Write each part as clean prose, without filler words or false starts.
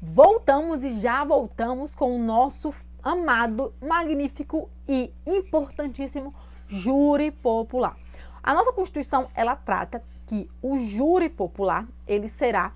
Voltamos e já voltamos com o nosso amado, magnífico e importantíssimo júri popular. A nossa Constituição, ela trata que o júri popular, ele será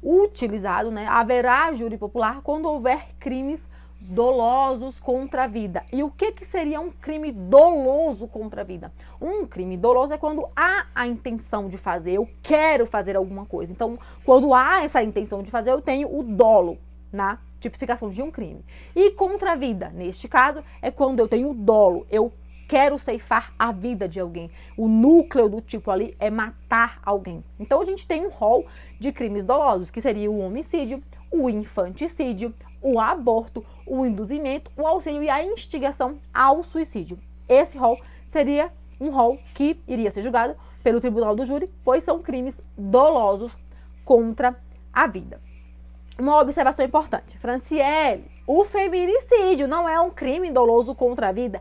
utilizado, né? Haverá júri popular quando houver crimes dolosos contra a vida. E o que seria um crime doloso contra a vida? Um crime doloso é quando há a intenção de fazer, eu quero fazer alguma coisa. Então, quando há essa intenção de fazer, eu tenho o dolo na tipificação de um crime. E contra a vida, neste caso, é quando eu tenho o dolo, eu quero ceifar a vida de alguém. O núcleo do tipo ali é matar alguém. Então, a gente tem um rol de crimes dolosos, que seria o homicídio, o infanticídio, o aborto, o induzimento, o auxílio e a instigação ao suicídio. Esse rol seria um rol que iria ser julgado pelo tribunal do júri, pois são crimes dolosos contra a vida. Uma observação importante. Franciele, o feminicídio não é um crime doloso contra a vida?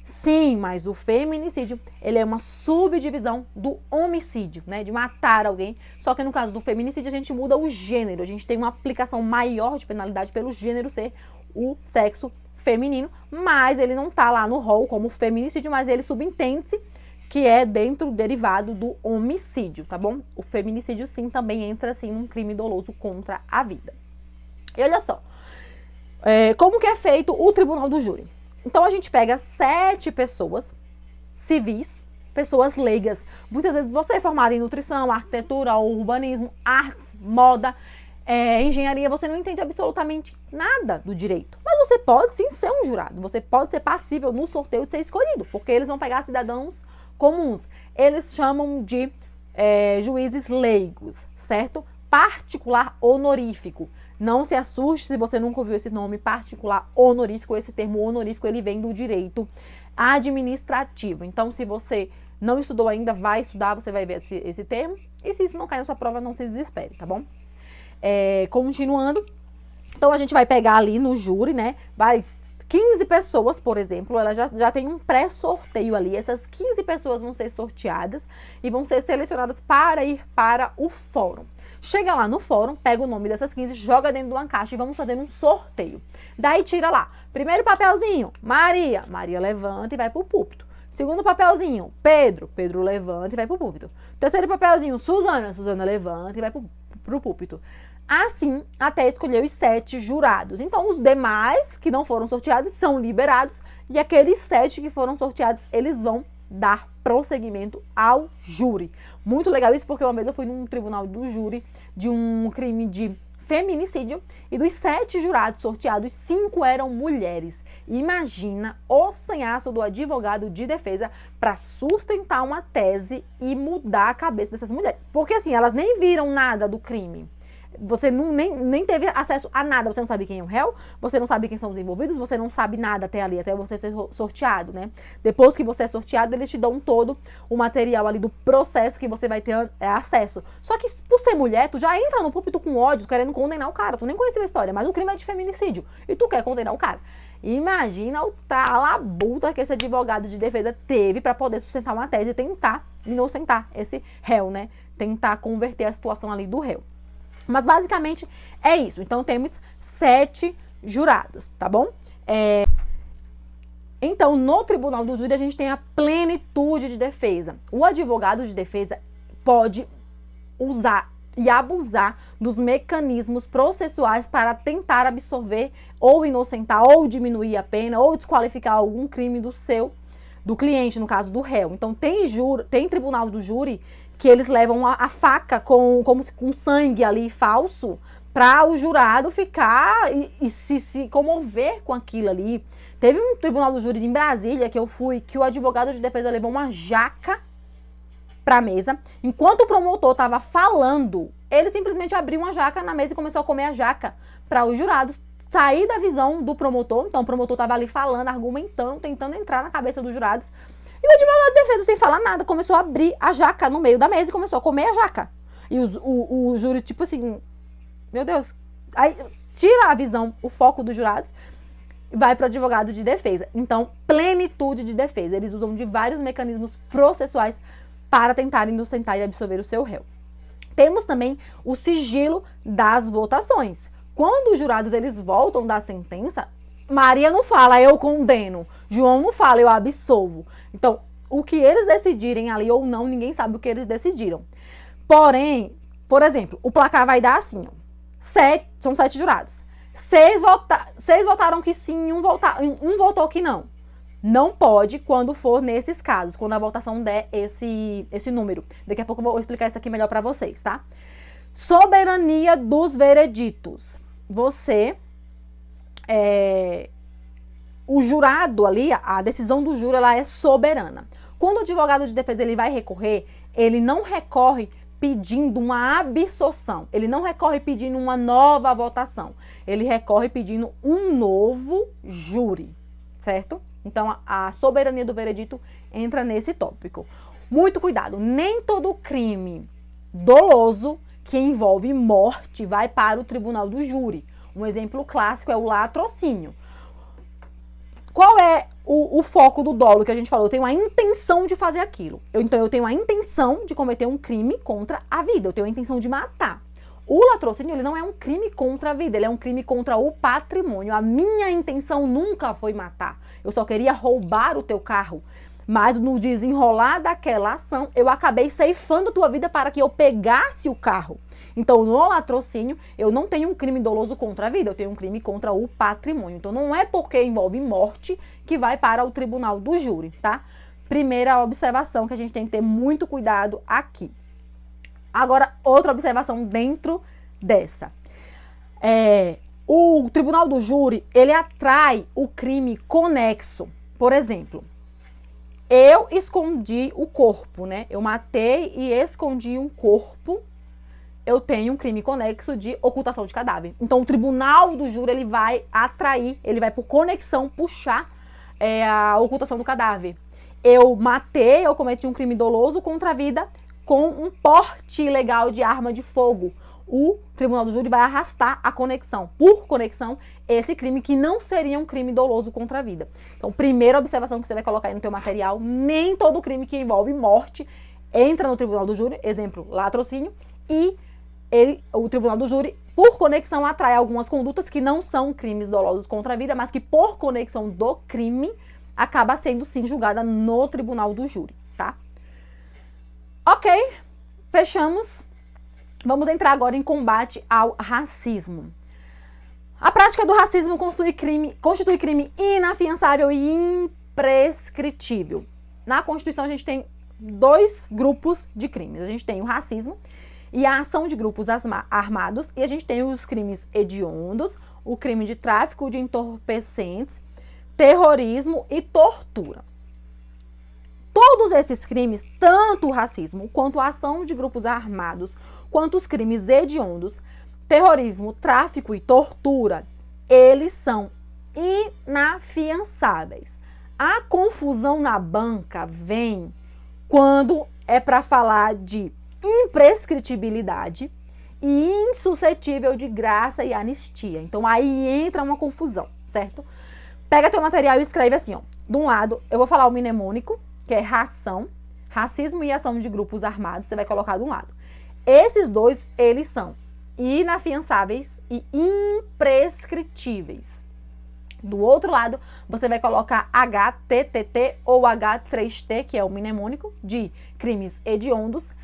Sim, mas o feminicídio, ele é uma subdivisão do homicídio, né, de matar alguém. Só que no caso do feminicídio, a gente muda o gênero. A gente tem uma aplicação maior de penalidade pelo gênero ser o sexo feminino, mas ele não tá lá no rol como feminicídio, mas ele subentende-se que é dentro derivado do homicídio, tá bom? O feminicídio, sim, também entra, assim, num crime doloso contra a vida. E olha só, como que é feito o tribunal do júri? Então, a gente pega 7 pessoas civis, pessoas leigas. Muitas vezes você é formado em nutrição, arquitetura, urbanismo, artes, moda, engenharia, você não entende absolutamente nada do direito. Mas você pode sim ser um jurado, você pode ser passível no sorteio de ser escolhido, porque eles vão pegar cidadãos comuns. Eles chamam de juízes leigos, certo? Particular honorífico. Não se assuste se você nunca ouviu esse nome, particular honorífico. Esse termo honorífico, ele vem do direito administrativo. Então, se você não estudou ainda, vai estudar, você vai ver esse termo. E se isso não cair na sua prova, não se desespere, tá bom? Continuando. Então, a gente vai pegar ali no júri, né? 15 pessoas, por exemplo, ela já tem um pré-sorteio ali. Essas 15 pessoas vão ser sorteadas e vão ser selecionadas para ir para o fórum. Chega lá no fórum, pega o nome dessas 15, joga dentro de uma caixa e vamos fazer um sorteio. Daí tira lá, primeiro papelzinho, Maria. Maria levanta e vai pro púlpito. Segundo papelzinho, Pedro. Pedro levanta e vai pro púlpito. Terceiro papelzinho, Suzana. Suzana levanta e vai pro púlpito. Assim, até escolher os 7 jurados. Então, os demais que não foram sorteados são liberados. E aqueles 7 que foram sorteados, eles vão dar prosseguimento ao júri. Muito legal isso, porque uma vez eu fui num tribunal do júri de um crime de feminicídio e dos 7 jurados sorteados, 5 eram mulheres. Imagina o sanhaço do advogado de defesa para sustentar uma tese e mudar a cabeça dessas mulheres. Porque assim, elas nem viram nada do crime. Você nem teve acesso a nada, você não sabe quem é o réu, você não sabe quem são os envolvidos, você não sabe nada até ali, até você ser sorteado, né? Depois que você é sorteado, eles te dão todo o material ali do processo que você vai ter acesso. Só que por ser mulher, tu já entra no púlpito com ódio, querendo condenar o cara, tu nem conheceu a história, mas o crime é de feminicídio e tu quer condenar o cara. Imagina o talabuta que esse advogado de defesa teve para poder sustentar uma tese e tentar inocentar esse réu, né? Tentar converter a situação ali do réu. Mas basicamente é isso. Então temos 7 jurados, tá bom? Então no tribunal do júri a gente tem a plenitude de defesa. O advogado de defesa pode usar e abusar dos mecanismos processuais para tentar absolver ou inocentar ou diminuir a pena ou desqualificar algum crime do cliente, no caso do réu. Então tem tribunal do júri que eles levam a faca com sangue ali falso para o jurado ficar e se comover com aquilo ali. Teve um tribunal do júri em Brasília que eu fui, que o advogado de defesa levou uma jaca para a mesa. Enquanto o promotor estava falando, ele simplesmente abriu uma jaca na mesa e começou a comer a jaca para os jurados sair da visão do promotor. Então o promotor estava ali falando, argumentando, tentando entrar na cabeça dos jurados. E o advogado de defesa, sem falar nada, começou a abrir a jaca no meio da mesa e começou a comer a jaca. E o júri, tipo assim, meu Deus, aí tira a visão, o foco dos jurados, e vai para o advogado de defesa. Então, plenitude de defesa. Eles usam de vários mecanismos processuais para tentar inocentar e absolver o seu réu. Temos também o sigilo das votações. Quando os jurados eles voltam da sentença, Maria não fala, eu condeno. João não fala, eu absolvo. Então, o que eles decidirem ali ou não, ninguém sabe o que eles decidiram. Porém, por exemplo, o placar vai dar assim, ó. São 7 jurados. 6 votaram que sim, um votou que não. Não pode quando for nesses casos, quando a votação der esse número. Daqui a pouco eu vou explicar isso aqui melhor para vocês, tá? Soberania dos vereditos. O jurado ali, a decisão do júri, ela é soberana. Quando o advogado de defesa ele vai recorrer, ele não recorre pedindo uma absolução. Ele não recorre pedindo uma nova votação. Ele recorre pedindo um novo júri, certo? Então, a soberania do veredito entra nesse tópico. Muito cuidado, nem todo crime doloso que envolve morte vai para o tribunal do júri. Um exemplo clássico é o latrocínio. Qual é o foco do dolo que a gente falou? Eu tenho a intenção de fazer aquilo. Então, eu tenho a intenção de cometer um crime contra a vida. Eu tenho a intenção de matar. O latrocínio, ele não é um crime contra a vida, ele é um crime contra o patrimônio. A minha intenção nunca foi matar. Eu só queria roubar o teu carro. Mas no desenrolar daquela ação, eu acabei ceifando tua vida para que eu pegasse o carro. Então, no latrocínio, eu não tenho um crime doloso contra a vida, eu tenho um crime contra o patrimônio. Então, não é porque envolve morte que vai para o tribunal do júri, tá? Primeira observação que a gente tem que ter muito cuidado aqui. Agora, outra observação dentro dessa. O tribunal do júri, ele atrai o crime conexo. Por exemplo, eu escondi o corpo, né? Eu matei e escondi um corpo. Eu tenho um crime conexo de ocultação de cadáver. Então, o tribunal do júri, ele vai atrair, ele vai por conexão puxar a ocultação do cadáver. Eu matei, eu cometi um crime doloso contra a vida com um porte ilegal de arma de fogo. O tribunal do júri vai arrastar a conexão, por conexão, esse crime que não seria um crime doloso contra a vida. Então, primeira observação que você vai colocar aí no teu material, nem todo crime que envolve morte entra no tribunal do júri, exemplo, latrocínio, e o tribunal do júri, por conexão, atrai algumas condutas que não são crimes dolosos contra a vida, mas que por conexão do crime, acaba sendo sim julgada no tribunal do júri, tá? Ok, fechamos. Vamos entrar agora em combate ao racismo. A prática do racismo constitui crime inafiançável e imprescritível. Na Constituição, a gente tem 2 grupos de crimes. A gente tem o racismo e a ação de grupos armados, e a gente tem os crimes hediondos, o crime de tráfico de entorpecentes, terrorismo e tortura. Todos esses crimes, tanto o racismo, quanto a ação de grupos armados, quanto os crimes hediondos, terrorismo, tráfico e tortura, eles são inafiançáveis. A confusão na banca vem quando é para falar de imprescritibilidade e insuscetível de graça e anistia. Então, aí entra uma confusão, certo? Pega teu material e escreve assim, ó. De um lado, eu vou falar o mnemônico, que é racismo e ação de grupos armados, você vai colocar de um lado. Esses dois, eles são inafiançáveis e imprescritíveis. Do outro lado, você vai colocar HTTT ou H3T, que é o mnemônico de crimes hediondos,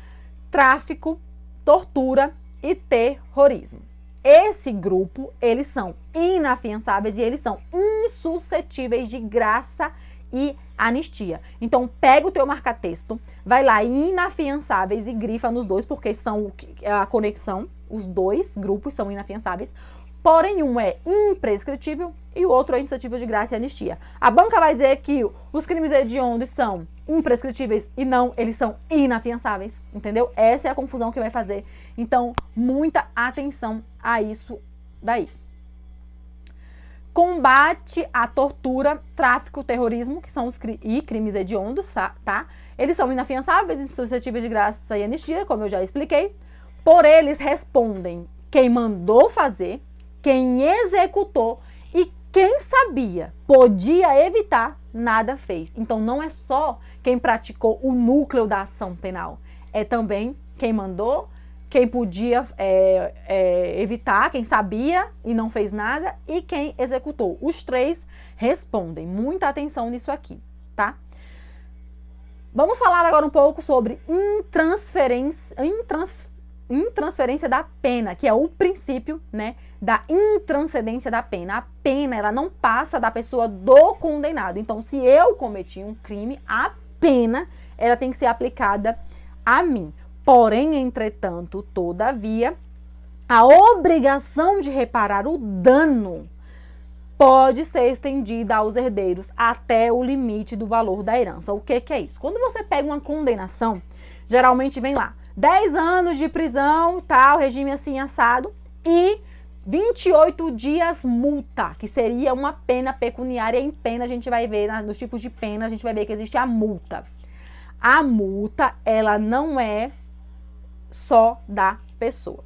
tráfico, tortura e terrorismo. Esse grupo, eles são inafiançáveis e eles são insuscetíveis de graça e anistia. Então, pega o teu marca-texto, vai lá em inafiançáveis e grifa nos dois, porque são a conexão, os dois grupos são inafiançáveis, porém um é imprescritível e o outro é insuscetível de graça e anistia. A banca vai dizer que os crimes hediondos são imprescritíveis e não, eles são inafiançáveis, entendeu? Essa é a confusão que vai fazer. Então, muita atenção a isso daí. Combate à tortura, tráfico, terrorismo, que são os crimes hediondos, tá? Eles são inafiançáveis e suscetíveis de graça e anistia, como eu já expliquei. Por eles respondem quem mandou fazer, quem executou e quem sabia, podia evitar, nada fez. Então, não é só quem praticou o núcleo da ação penal, é também quem mandou, quem podia evitar, quem sabia e não fez nada, e quem executou. Os três respondem. Muita atenção nisso aqui, tá? Vamos falar agora um pouco sobre intransferência da pena, que é o princípio, né, da intranscendência da pena. A pena, ela não passa da pessoa do condenado. Então, se eu cometi um crime, a pena, ela tem que ser aplicada a mim. Porém, entretanto, todavia, a obrigação de reparar o dano pode ser estendida aos herdeiros até o limite do valor da herança. O que é isso? Quando você pega uma condenação, geralmente vem lá 10 anos de prisão, tal, regime assim assado, e 28 dias multa, que seria uma pena pecuniária. Em pena, a gente vai ver, nos tipos de pena, a gente vai ver que existe a multa. A multa, ela não é só da pessoa.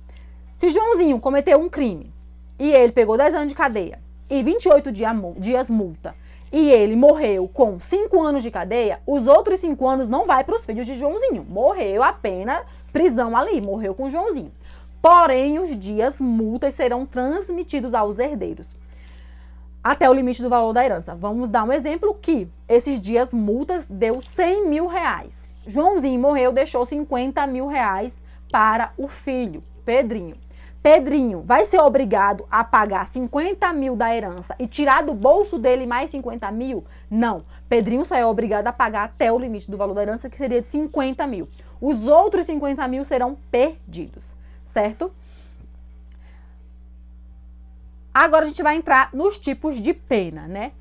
Se Joãozinho cometeu um crime e ele pegou 10 anos de cadeia e 28 dias multa, e ele morreu com 5 anos de cadeia, os outros 5 anos não vai para os filhos de Joãozinho. Morreu a pena, prisão ali, morreu com Joãozinho. Porém, os dias multas serão transmitidos aos herdeiros até o limite do valor da herança. Vamos dar um exemplo que esses dias multas deu 100 mil reais. Joãozinho morreu, deixou 50 mil reais para o filho, Pedrinho. Pedrinho vai ser obrigado a pagar 50 mil da herança e tirar do bolso dele mais 50 mil? Não. Pedrinho só é obrigado a pagar até o limite do valor da herança, que seria de 50 mil. Os outros 50 mil serão perdidos, certo? Agora a gente vai entrar nos tipos de pena, né?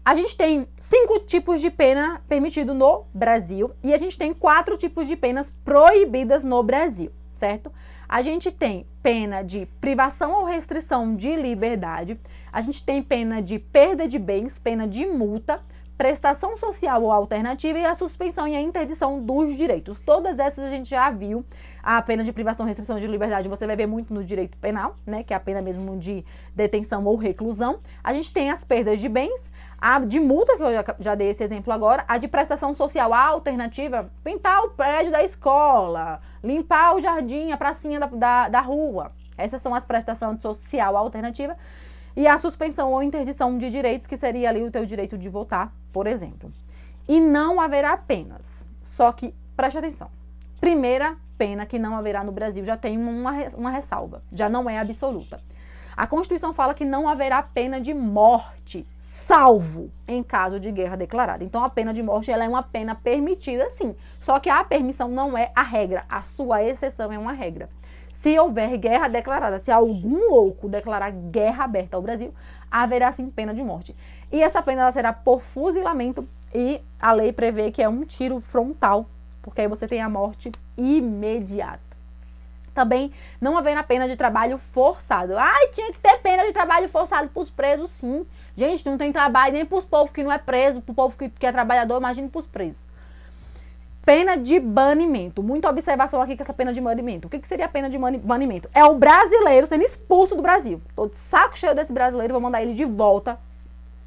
A gente tem 5 tipos de pena permitido no Brasil e a gente tem 4 tipos de penas proibidas no Brasil, certo? A gente tem pena de privação ou restrição de liberdade, a gente tem pena de perda de bens, pena de multa, prestação social ou alternativa e a suspensão e a interdição dos direitos. Todas essas a gente já viu. A pena de privação, restrição de liberdade você vai ver muito no direito penal, né, que é a pena mesmo de detenção ou reclusão. A gente tem as perdas de bens, a de multa, que eu já dei esse exemplo agora, a de prestação social alternativa, pintar o prédio da escola, limpar o jardim, a pracinha da rua. Essas são as prestações social alternativa. E a suspensão ou interdição de direitos, que seria ali o teu direito de votar, por exemplo. E não haverá penas. Só que, preste atenção. Primeira pena que não haverá no Brasil já tem uma ressalva. Já não é absoluta. A Constituição fala que não haverá pena de morte, salvo em caso de guerra declarada. Então, a pena de morte ela é uma pena permitida, sim. Só que a permissão não é a regra. A sua exceção é uma regra. Se houver guerra declarada, se algum louco declarar guerra aberta ao Brasil, haverá sim pena de morte. E essa pena ela será por fuzilamento e a lei prevê que é um tiro frontal, porque aí você tem a morte imediata. Também não haverá pena de trabalho forçado. Ai, tinha que ter pena de trabalho forçado para os presos, sim. Gente, não tem trabalho nem para os povos que não é preso, para o povo que é trabalhador, imagine para os presos. Pena de banimento. Muita observação aqui com essa pena de banimento. O que seria a pena de banimento? É o brasileiro sendo expulso do Brasil. Tô de saco cheio desse brasileiro, vou mandar ele de volta,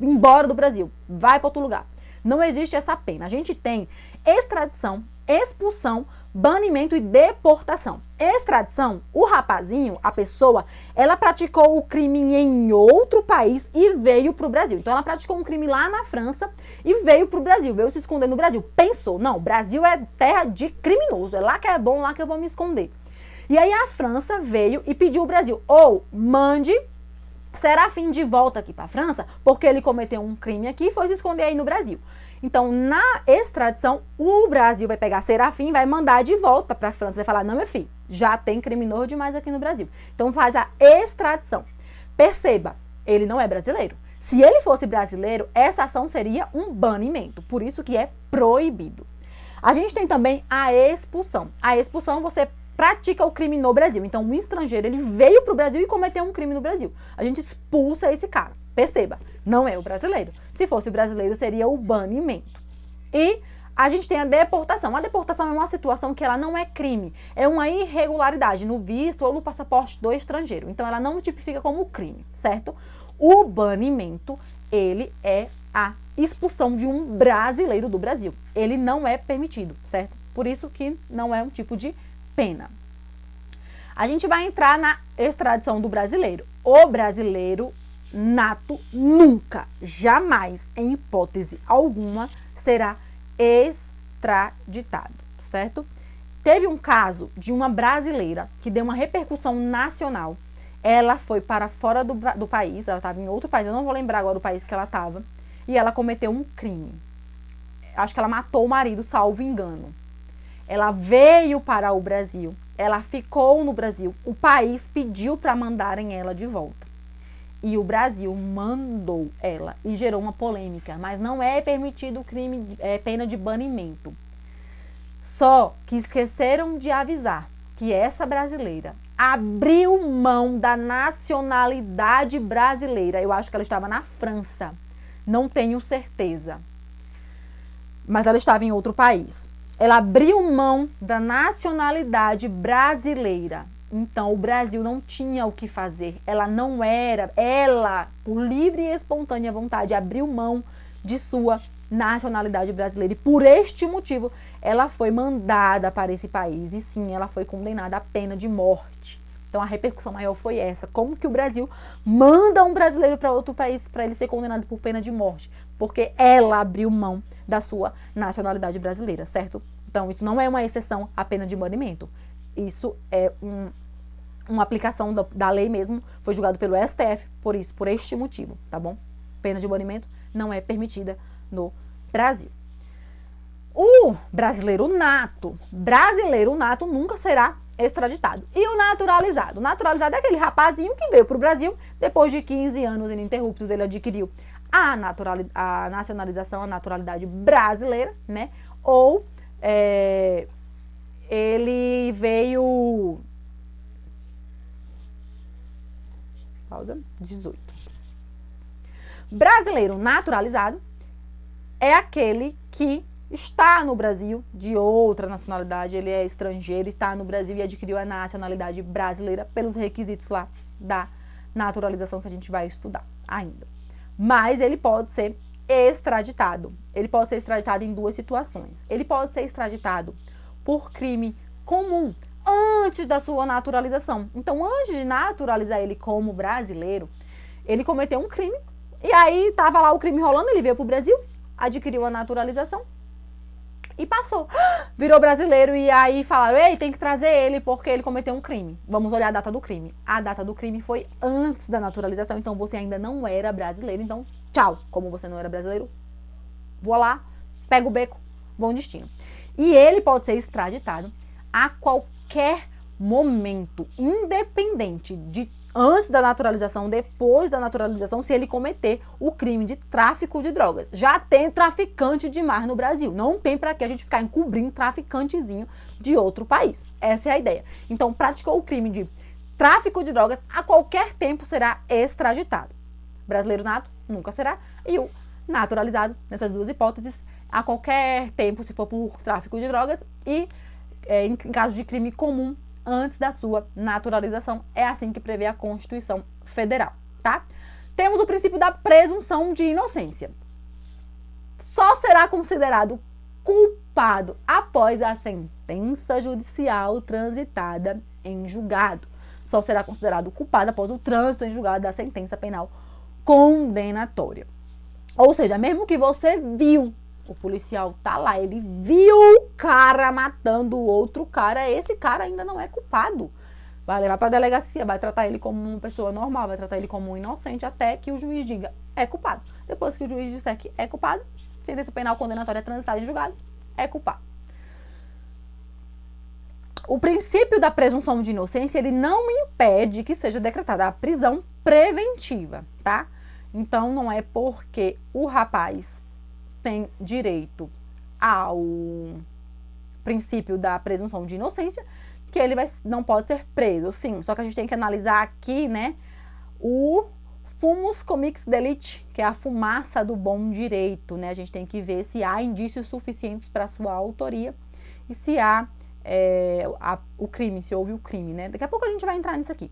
embora do Brasil. Vai para outro lugar. Não existe essa pena. A gente tem extradição, expulsão, banimento e deportação. Extradição, o rapazinho, a pessoa, ela praticou o crime em outro país e veio para o Brasil. Então, ela praticou um crime lá na França e veio para o Brasil, veio se esconder no Brasil. Pensou, não, Brasil é terra de criminoso, é lá que é bom, lá que eu vou me esconder. E aí, a França veio e pediu o Brasil, ou mande Serafim de volta aqui para a França, porque ele cometeu um crime aqui e foi se esconder aí no Brasil. Então, na extradição, o Brasil vai pegar Serafim e vai mandar de volta para a França. Vai falar, não, meu filho, já tem criminoso demais aqui no Brasil. Então, faz a extradição. Perceba, ele não é brasileiro. Se ele fosse brasileiro, essa ação seria um banimento. Por isso que é proibido. A gente tem também a expulsão. A expulsão, você pratica o crime no Brasil. Então, um estrangeiro, ele veio para o Brasil e cometeu um crime no Brasil. A gente expulsa esse cara. Perceba, não é o brasileiro. Se fosse o brasileiro, seria o banimento. E a gente tem a deportação. A deportação é uma situação que ela não é crime. É uma irregularidade no visto ou no passaporte do estrangeiro. Então, ela não tipifica como crime, certo? O banimento, ele é a expulsão de um brasileiro do Brasil. Ele não é permitido, certo? Por isso que não é um tipo de pena. A gente vai entrar na extradição do brasileiro. O brasileiro nato nunca, jamais, em hipótese alguma, será extraditado, certo? Teve um caso de uma brasileira que deu uma repercussão nacional. Ela foi para fora do país, ela estava em outro país, eu não vou lembrar agora o país que ela estava, e ela cometeu um crime. Acho que ela matou o marido, salvo engano. Ela veio para o Brasil, ela ficou no Brasil, o país pediu para mandarem ela de volta. E o Brasil mandou ela e gerou uma polêmica, mas não é permitido pena de banimento. Só que esqueceram de avisar que essa brasileira abriu mão da nacionalidade brasileira. Eu acho que ela estava na França, não tenho certeza, mas ela estava em outro país. Ela abriu mão da nacionalidade brasileira. Então, o Brasil não tinha o que fazer. Ela, por livre e espontânea vontade, abriu mão de sua nacionalidade brasileira. E por este motivo, ela foi mandada para esse país. E sim, ela foi condenada à pena de morte. Então, a repercussão maior foi essa. Como que o Brasil manda um brasileiro para outro país para ele ser condenado por pena de morte? Porque ela abriu mão da sua nacionalidade brasileira, certo? Então, isso não é uma exceção à pena de banimento. Isso é uma aplicação da lei mesmo, foi julgado pelo STF, por este motivo, tá bom? Pena de banimento não é permitida no Brasil. O brasileiro nato nunca será extraditado. E o naturalizado? O naturalizado é aquele rapazinho que veio para o Brasil, depois de 15 anos ininterruptos, ele adquiriu a nacionalização, a naturalidade brasileira, né? Ou ele veio... Pausa, 18. Brasileiro naturalizado é aquele que está no Brasil de outra nacionalidade, ele é estrangeiro, está no Brasil e adquiriu a nacionalidade brasileira pelos requisitos lá da naturalização que a gente vai estudar ainda. Mas ele pode ser extraditado. Ele pode ser extraditado em duas situações. Ele pode ser extraditado por crime comum antes da sua naturalização. Então, antes de naturalizar ele como brasileiro, ele cometeu um crime e aí estava lá o crime rolando, ele veio para o Brasil, adquiriu a naturalização e passou. Virou brasileiro e aí falaram, ei, tem que trazer ele porque ele cometeu um crime. Vamos olhar a data do crime. A data do crime foi antes da naturalização, então você ainda não era brasileiro, então tchau. Como você não era brasileiro, vou lá, pega o beco, bom destino. E ele pode ser extraditado a qualquer momento, independente de antes da naturalização, depois da naturalização, se ele cometer o crime de tráfico de drogas. Já tem traficante de mar no Brasil. Não tem para que a gente ficar encobrindo traficantezinho de outro país. Essa é a ideia. Então, praticou o crime de tráfico de drogas, a qualquer tempo será extraditado. Brasileiro nato, nunca será. E o naturalizado, nessas duas hipóteses, a qualquer tempo, se for por tráfico de drogas e em caso de crime comum, antes da sua naturalização. É assim que prevê a Constituição Federal, tá? Temos o princípio da presunção de inocência. Só será considerado culpado após a sentença judicial transitada em julgado. Só será considerado culpado após o trânsito em julgado da sentença penal condenatória. Ou seja, mesmo que você viu, o policial tá lá, ele viu o cara matando o outro cara, esse cara ainda não é culpado. Vai levar pra delegacia, vai tratar ele como uma pessoa normal, vai tratar ele como um inocente, até que o juiz diga, é culpado. Depois que o juiz disser que é culpado, sentença penal condenatória transitada em julgado, é culpado. O princípio da presunção de inocência, ele não impede que seja decretada a prisão preventiva, tá? Então, não é porque o rapaz tem direito ao princípio da presunção de inocência que ele não pode ser preso, sim. Só que a gente tem que analisar aqui, né, o fumus comics delicti, que é a fumaça do bom direito, né? A gente tem que ver se há indícios suficientes para sua autoria e se há o crime, se houve o crime, né? Daqui a pouco a gente vai entrar nisso aqui.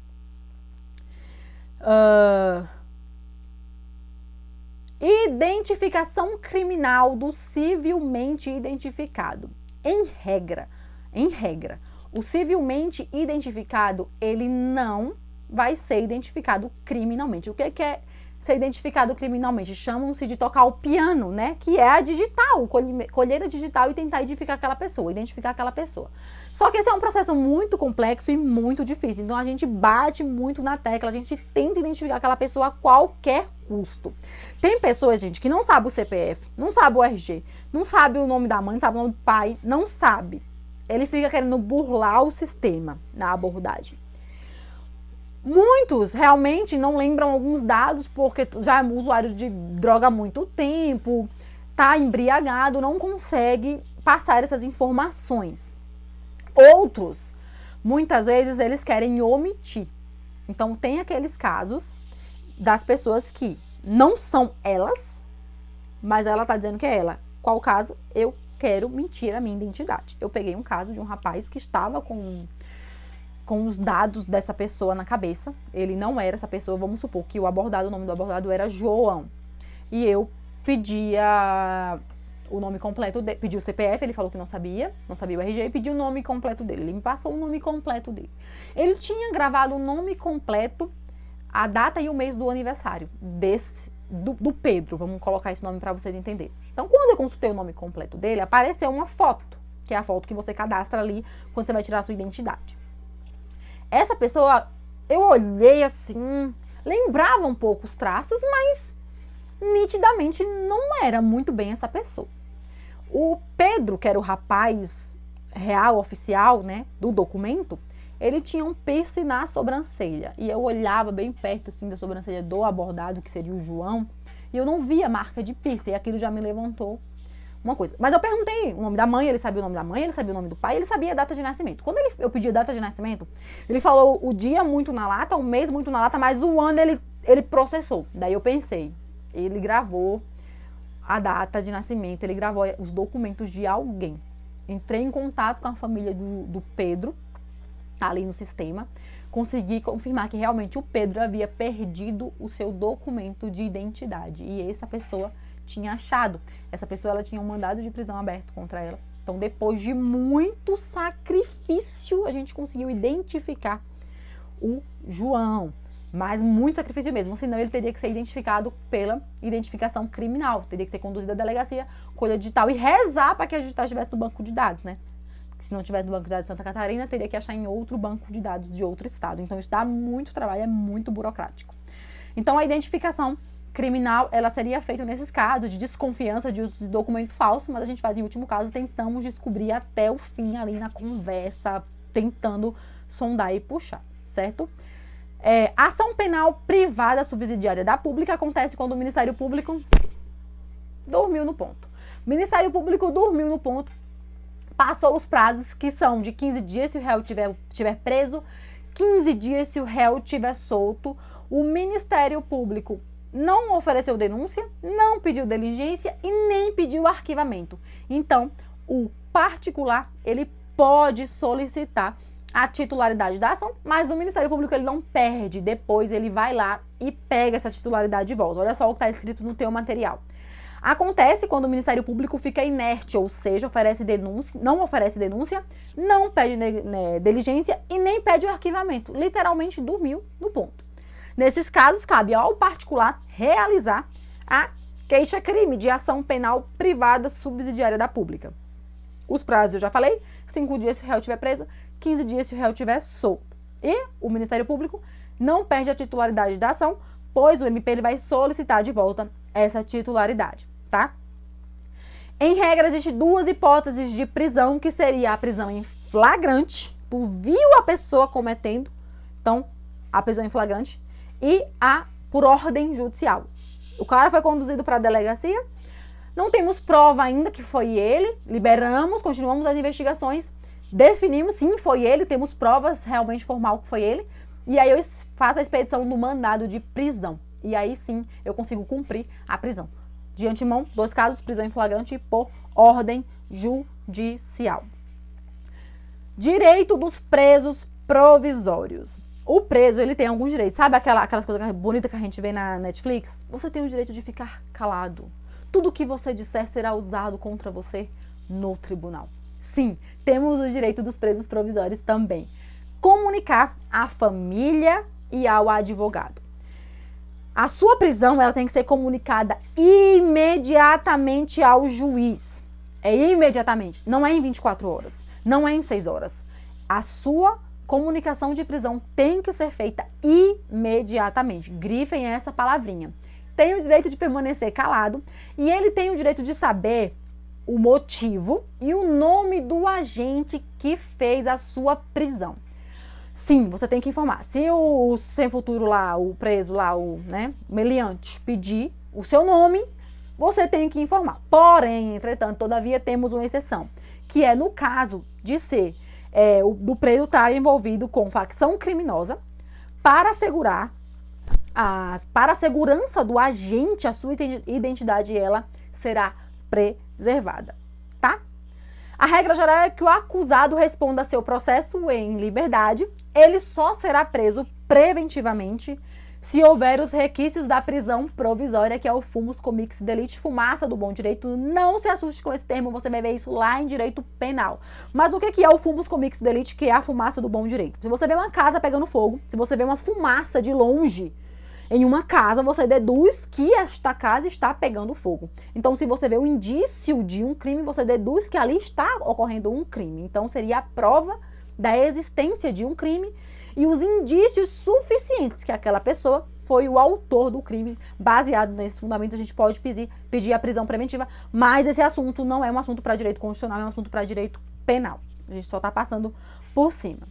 Identificação criminal do civilmente identificado. Em regra, O civilmente identificado, ele não vai ser identificado criminalmente. O que é ser identificado criminalmente? Chamam-se de tocar o piano, né? Que é a digital, colher a digital e tentar identificar aquela pessoa. Só que esse é um processo muito complexo e muito difícil. Então a gente bate muito na tecla, a gente tenta identificar aquela pessoa a qualquer custo. Tem pessoas, gente, que não sabe o CPF, não sabe o RG, não sabe o nome da mãe, não sabe o nome do pai, não sabe. Ele fica querendo burlar o sistema na abordagem. Muitos realmente não lembram alguns dados porque já é usuário de droga há muito tempo, tá embriagado, não consegue passar essas informações. Outros, muitas vezes, eles querem omitir. Então, tem aqueles casos das pessoas que não são elas, mas ela tá dizendo que é ela. Qual caso? Eu quero mentir a minha identidade. Eu peguei um caso de um rapaz que estava com os dados dessa pessoa na cabeça. Ele não era essa pessoa, vamos supor que o nome do abordado era João. E eu pedia o nome completo dele, pedi o CPF, ele falou que não sabia o RG, e pedi o nome completo dele. Ele me passou o nome completo dele. Ele tinha gravado o nome completo, a data e o mês do aniversário do Pedro, vamos colocar esse nome para vocês entenderem. Então, quando eu consultei o nome completo dele, apareceu uma foto, que é a foto que você cadastra ali quando você vai tirar a sua identidade. Essa pessoa, eu olhei assim, lembrava um pouco os traços, mas nitidamente não era muito bem essa pessoa. O Pedro, que era o rapaz real, oficial, né, do documento, ele tinha um piercing na sobrancelha. E eu olhava bem perto, assim, da sobrancelha do abordado, que seria o João, e eu não via marca de piercing, e aquilo já me levantou uma coisa. Mas eu perguntei o nome da mãe, ele sabia o nome da mãe, ele sabia o nome do pai, ele sabia a data de nascimento. Quando eu pedi a data de nascimento, ele falou o dia muito na lata, o mês muito na lata, mas o ano ele processou. Daí eu pensei, ele gravou a data de nascimento, ele gravou os documentos de alguém. Entrei em contato com a família do Pedro, ali no sistema, consegui confirmar que realmente o Pedro havia perdido o seu documento de identidade. E essa pessoa tinha achado. Essa pessoa, ela tinha um mandado de prisão aberto contra ela. Então, depois de muito sacrifício, a gente conseguiu identificar o João. Mas muito sacrifício mesmo, senão ele teria que ser identificado pela identificação criminal. Teria que ser conduzido à delegacia, colha digital e rezar para que a digital estivesse no banco de dados, né? Porque se não tivesse no banco de dados de Santa Catarina, teria que achar em outro banco de dados de outro estado. Então, isso dá muito trabalho, é muito burocrático. Então, a identificação criminal, ela seria feita nesses casos de desconfiança de uso de documento falso, mas a gente faz em último caso, tentamos descobrir até o fim ali na conversa, tentando sondar e puxar, certo? Ação penal privada subsidiária da pública acontece quando o Ministério Público dormiu no ponto. O Ministério Público dormiu no ponto, passou os prazos, que são de 15 dias se o réu tiver preso, 15 dias se o réu tiver solto. O Ministério Público não ofereceu denúncia, não pediu diligência e nem pediu arquivamento. Então, o particular, ele pode solicitar a titularidade da ação, mas o Ministério Público, ele não perde. Depois, ele vai lá e pega essa titularidade de volta. Olha só o que está escrito no teu material. Acontece quando o Ministério Público fica inerte, ou seja, não oferece denúncia, não pede diligência e nem pede o arquivamento. Literalmente dormiu no ponto. Nesses casos, cabe ao particular realizar a queixa-crime de ação penal privada subsidiária da pública. Os prazos eu já falei, 5 dias se o réu estiver preso, 15 dias se o réu estiver solto. E o Ministério Público não perde a titularidade da ação, pois o MP ele vai solicitar de volta essa titularidade, tá? Em regra, existem duas hipóteses de prisão, que seria a prisão em flagrante, tu viu a pessoa cometendo, então, a prisão em flagrante, e a por ordem judicial. O cara foi conduzido para a delegacia, não temos prova ainda que foi ele, liberamos, continuamos as investigações, definimos sim, foi ele, temos provas realmente formal que foi ele, e aí eu faço a expedição do mandado de prisão. E aí sim eu consigo cumprir a prisão. De antemão, 2 casos, prisão em flagrante por ordem judicial. Direito dos presos provisórios. O preso, ele tem alguns direitos. Sabe aquelas coisas bonitas que a gente vê na Netflix? Você tem o direito de ficar calado. Tudo que você disser será usado contra você no tribunal. Sim, temos o direito dos presos provisórios também. Comunicar à família e ao advogado. A sua prisão, ela tem que ser comunicada imediatamente ao juiz. É imediatamente, não é em 24 horas, não é em 6 horas. A sua comunicação de prisão tem que ser feita imediatamente. Grifem essa palavrinha. Tem o direito de permanecer calado e ele tem o direito de saber o motivo e o nome do agente que fez a sua prisão. Sim, você tem que informar. Se o sem futuro lá, o preso lá, o meliante pedir o seu nome, você tem que informar. Porém, entretanto, todavia, temos uma exceção, que é no caso de ser do preso estar envolvido com facção criminosa, para assegurar para a segurança do agente, a sua identidade ela será preservada, tá? A regra geral é que o acusado responda a seu processo em liberdade. Ele só será preso preventivamente se houver os requisitos da prisão provisória, que é o fumus comicis delicti, fumaça do bom direito. Não se assuste com esse termo, você vai ver isso lá em direito penal. Mas o que é o fumus comicis delicti, que é a fumaça do bom direito? Se você vê uma casa pegando fogo, se você vê uma fumaça de longe em uma casa, você deduz que esta casa está pegando fogo. Então, se você vê o indício de um crime, você deduz que ali está ocorrendo um crime. Então, seria a prova da existência de um crime e os indícios suficientes que aquela pessoa foi o autor do crime. Baseado nesses fundamentos, a gente pode pedir a prisão preventiva, mas esse assunto não é um assunto para direito constitucional, é um assunto para direito penal. A gente só está passando por cima.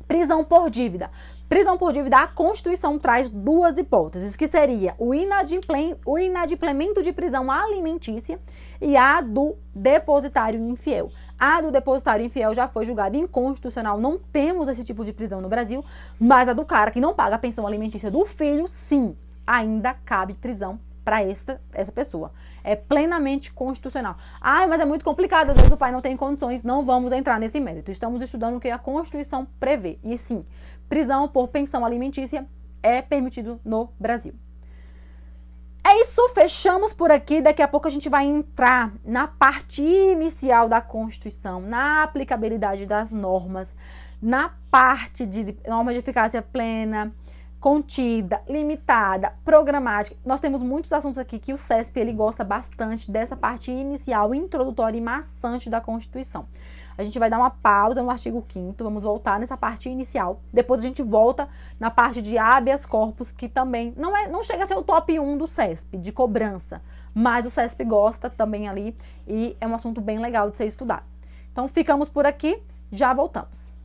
Prisão por dívida. Prisão por dívida, a Constituição traz duas hipóteses, que seria o inadimplemento de prisão alimentícia e a do depositário infiel. A do depositário infiel já foi julgada inconstitucional, não temos esse tipo de prisão no Brasil, mas a do cara que não paga a pensão alimentícia do filho, sim, ainda cabe prisão para essa pessoa. É plenamente constitucional. Ah, mas é muito complicado, às vezes o pai não tem condições, não vamos entrar nesse mérito. Estamos estudando o que a Constituição prevê. E sim, prisão por pensão alimentícia é permitido no Brasil. É isso, fechamos por aqui. Daqui a pouco a gente vai entrar na parte inicial da Constituição, na aplicabilidade das normas, na parte de norma de eficácia plena, contida, limitada, programática. Nós temos muitos assuntos aqui que o CESP ele gosta bastante dessa parte inicial, introdutória e maçante da Constituição. A gente vai dar uma pausa no artigo 5º, vamos voltar nessa parte inicial. Depois a gente volta na parte de habeas corpus, que também não chega a ser o top 1 do CESP, de cobrança, mas o CESP gosta também ali e é um assunto bem legal de ser estudado. Então ficamos por aqui, já voltamos.